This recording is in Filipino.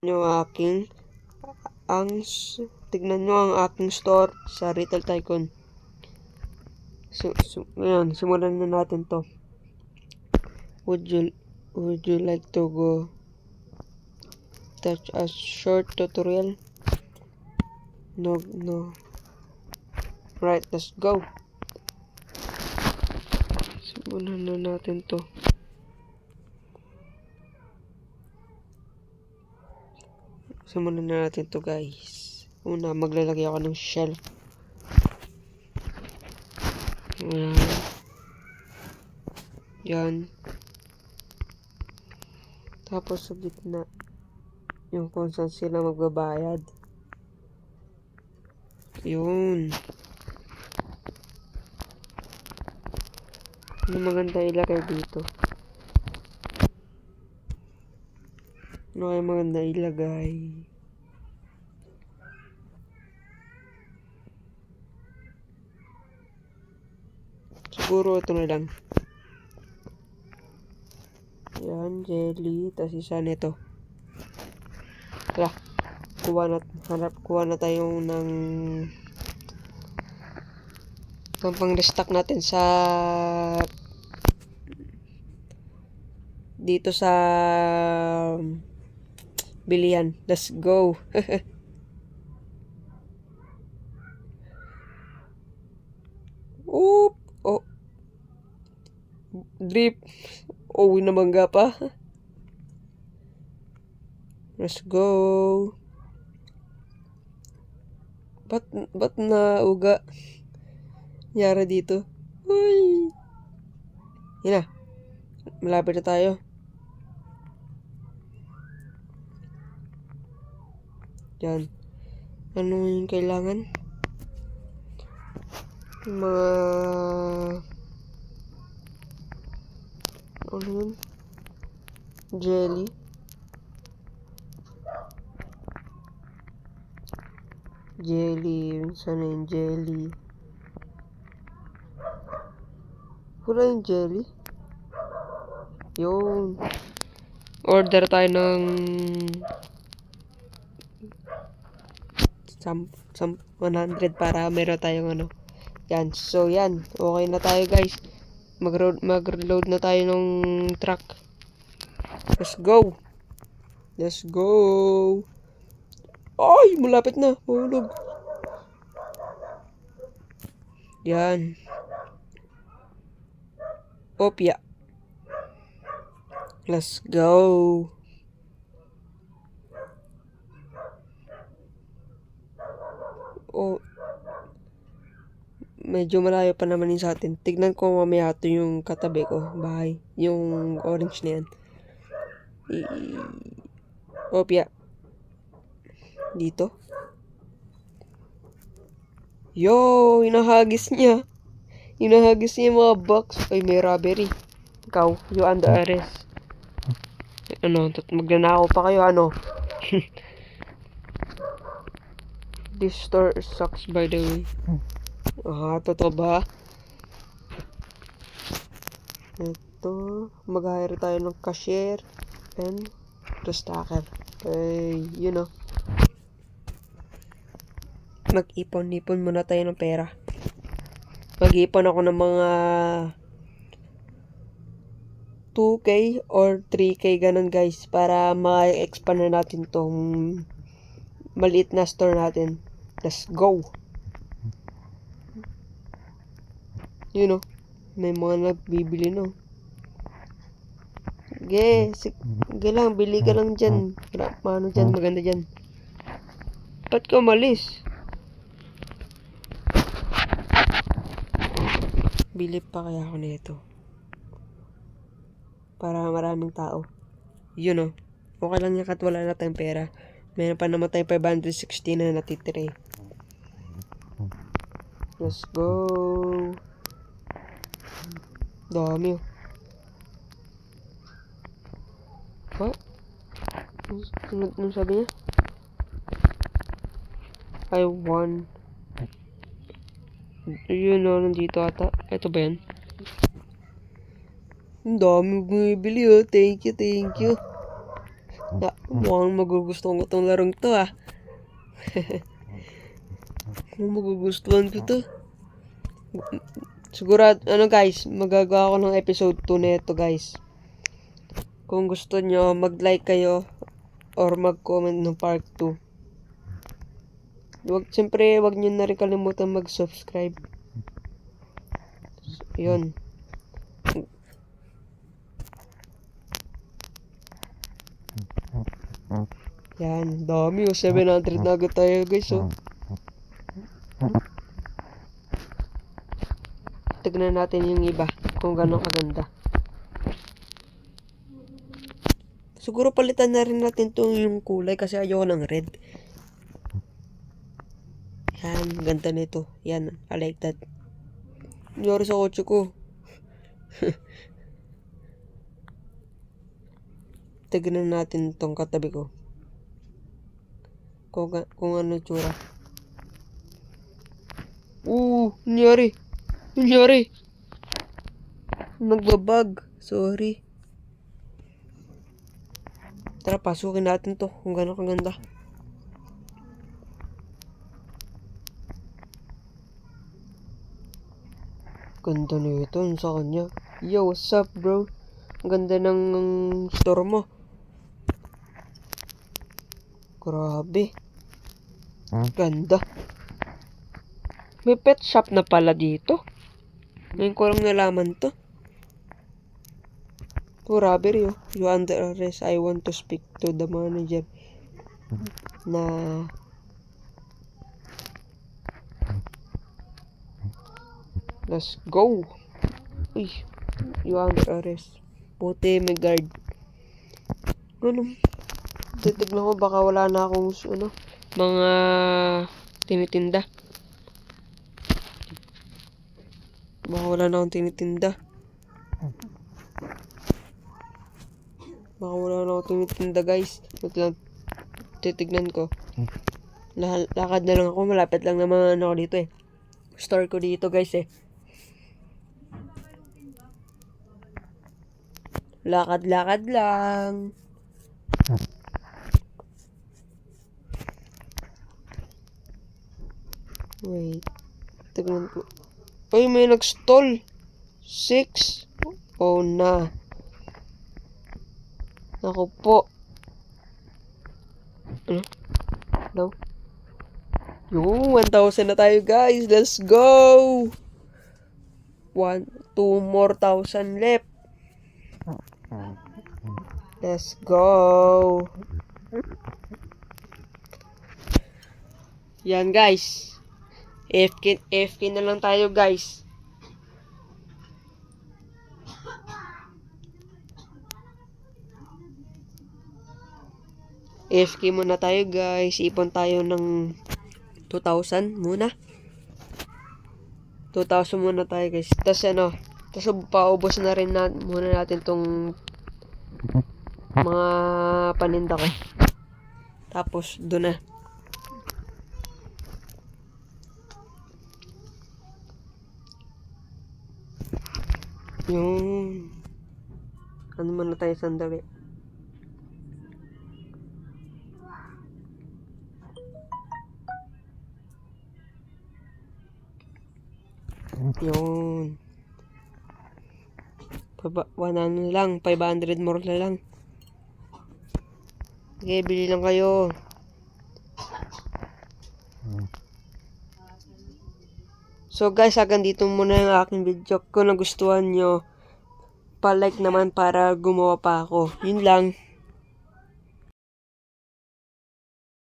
Yung aking tignan nyo ang aking store sa Retail Tycoon. Ngayon, simulan na natin to. Would you like to go touch a short tutorial? No. Right, let's go. Simulan na natin to. Simulan na natin to, guys. Una, maglalagay ako ng shelf. Yan. Tapos sa gitna, yung kung saan sila magbabayad. Yun. Ano maganda ilagay dito? Ano ay maganda ilagay? Siguro ito na lang. Yan, jelly. Tapos isa nito. Tara, kuha na tayo ng pang-restock natin sa dito sa bilihan. Let's go. Oop. Oh. Drip. Oh, namangga pa. Let's go. Ba't na uga? Yara dito. Uy. Yan na. Malapit na tayo. Yan. Ano yung kailangan? Mga ano yun? Jelly. Sana yung jelly? Wala yung jelly. Yun. Order tayo ng 100 para meron tayong ano. Yan. So, yan. Okay na tayo, guys. Mag-reload na tayo ng truck. Let's go. Let's go. Ay, malapit na. Mahulog. Yan. Opya. Let's go. Oh. Medyo malayo pa naman yun sa atin. Tignan ko mamaya ito yung katabi ko. Bahay. Yung orange na yan. Opya. Dito. Yo, inahagis niya. Inahagis niya yung mga box. Ay, may robbery. Ikaw, you under arrest. Ano, magnanakaw pa kayo, ano? This store sucks, by the way. Totoo ba? Ito, mag-hire tayo ng cashier and restocker. You know. Mag-ipon-ipon muna tayo ng pera. Mag-ipon ako ng mga 2K or 3K ganun, guys, para ma-expand na natin tong maliit na store natin. Let's go. You know, may mga nagbibili, no. Sige lang, bili ka lang dyan. Paano dyan, maganda dyan. Ba't ka umalis? Bili pa kaya ako nito para maraming tao. You know, okay lang yan kat wala na tayong pera. Meron pa naman tayong 560 na natitire. Let's go. Dami. What? Ano sabi niya? I won. Yun o, nandito ata. Ito ba yan? Ang dami bumibili, oh. Thank you. Mukhang magugustuhan ko tong larong to ah. Magugustuhan ko to. Siguro, guys, magagawa ko ng episode 2 nito guys. Kung gusto nyo, mag-like kayo or mag-comment ng part 2. Siyempre, wag nyo na rin kalimutan mag-subscribe. Yun. Yan, dami 700 na agad tayo guys Tignan natin yung iba kung gano'ng kaganda. Siguro palitan na rin natin yung kulay kasi ayoko ng red. Yan, ganda nito. Yan, I like that. Nangyari sa kotse ko. Tignan natin tong katabi ko. Kung ano tsura. Nangyari. Nagbabag. Sorry. Tara, pasukin natin to kung gano'ng kaganda. Ganda nito sa kanya. Yo, what's up bro? Ang ganda ng store mo. Grabe. Ganda. May pet shop na pala dito. Ngayon ko lang nalaman to. Grabe rin You under arrest. I want to speak to the manager. Let's go. Uy. You under arrest. Puti may guard. Ganun. Titignan ko baka wala na akong mga tinitinda. Baka wala na akong tinitinda. Guys. Wait lang. Titignan ko. Lakad na lang ako. Malapit lang naman ako dito Store ko dito guys Lakad lang. Wait. Tignan ko. Ay, may nag-stall. 6. Oh na. Ako po. Ano? Hello? Yung 1,000 na tayo guys. Let's go. 2 more thousand left. Let's go. Yan guys. AFK na lang tayo guys. AFK muna tayo guys. Ipon tayo ng 2,000 muna. 2,000 muna tayo guys. Tapos paubos na rin muna natin tong mga paninda ko. Tapos doon na. Yung ano muna tayo sandali. Yun. 100 lang. 500 more na lang. Okay, bili lang kayo. So guys, hanggang dito muna yung aking video. Kung nagustuhan nyo, pa-like naman para gumawa pa ako. Yun lang.